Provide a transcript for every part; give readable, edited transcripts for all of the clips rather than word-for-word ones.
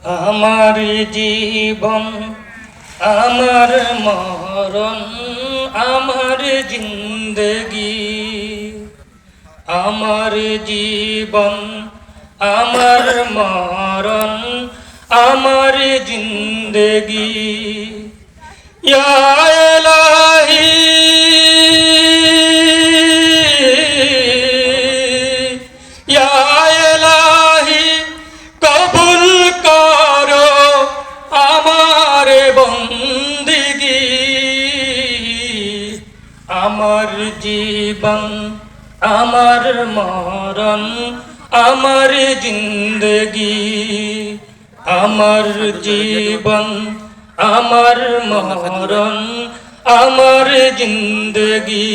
আমার জীবন আমার মরণ আমার জিন্দগি, আমার জীবন আমার মরণ আমার জিন্দগি। ইয়া ইলাহি ইয়া ইলাহি কবুল করো আমার বন্দেগি। আমার জীবন আমার মরণ আমার জিন্দগি, আমার জীবন আমার মরণ আমার জিন্দগি।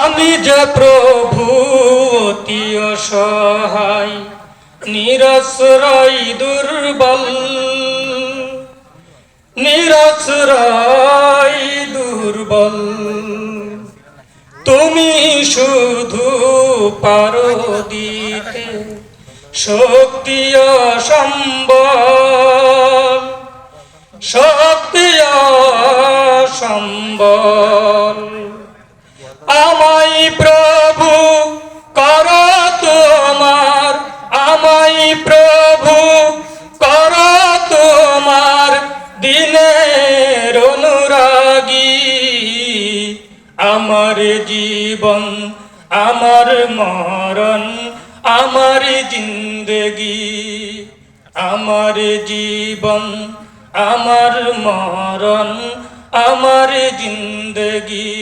আমি যে প্রভু অতি অসহায় নিরাশ্রয় দুর্বল, নিরাশ্রয় দুর্বল। তুমি শুধু পারো দিতে শক্তি ও সম্বল, শক্তি ও সম্বল। আমায় প্রভু করো তোমার, আমায় প্রভু করো তোমার দিনের অনুরাগী। আমার জীবন আমার মরণ আমার জিন্দগি, আমার জীবন আমার মরণ আমার জিন্দগি।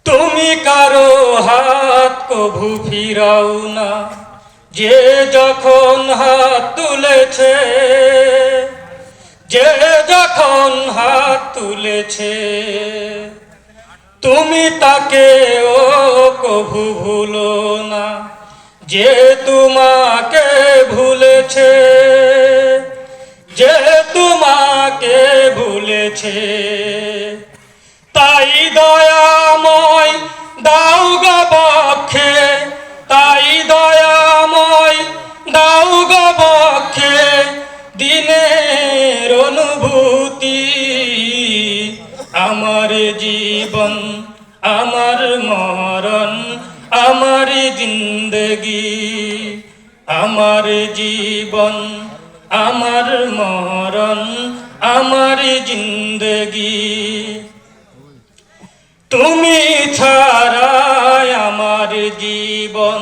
তুমি কারো হাত কভু ফিরাও না, যে যখন হাত তুলেছে, যে যখন হাত তুলেছে। তুমি তাকে ও কভু ভুলো না, যে তোমাকে ভুলেছে, যে তোমাকে ভুলেছে। তাই দয়াময় দাও গো বক্ষে, তাই দয়াময় দাও গো বক্ষে দিনের অনুভূতি। আমার জীবন আমার মরণ আমার জিন্দগি, আমার জীবন আমার মরণ আমার জিন্দগি। তুমি ছাড়া আমার জীবন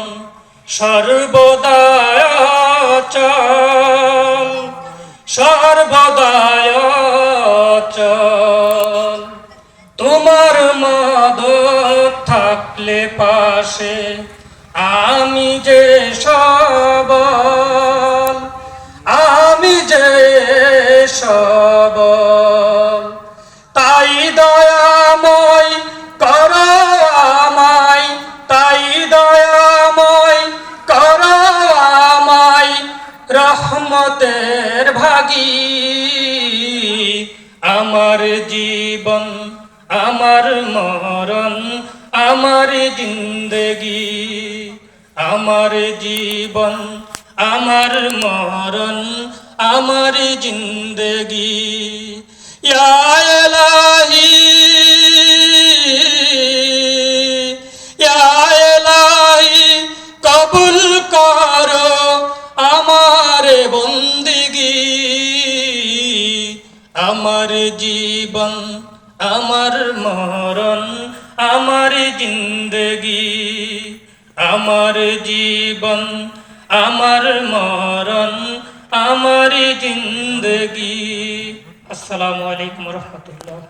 সর্বদা অচল, সর্বদা অচল। তোমার মদত থাকলে পাশে আমি যে সবল, আমি যে সবল। তাই দয়াময় করো আমায়, তাই দয়াময় করো আমায় রহমতের ভাগী। আমার জীবন আমার মরণ আমার জিন্দগি, আমার জীবন আমার মরণ আমার জিন্দগি। ইয়া ইলাহি ইয়া ইলাহি কবুল করো আমার বন্দেগি। আমার জীবন আমার মরণ আমার জিন্দগি, আমার জীবন আমার মরণ আমার জিন্দগি। আসসালামু আলাইকুম ওয়া রাহমাতুল্লাহ।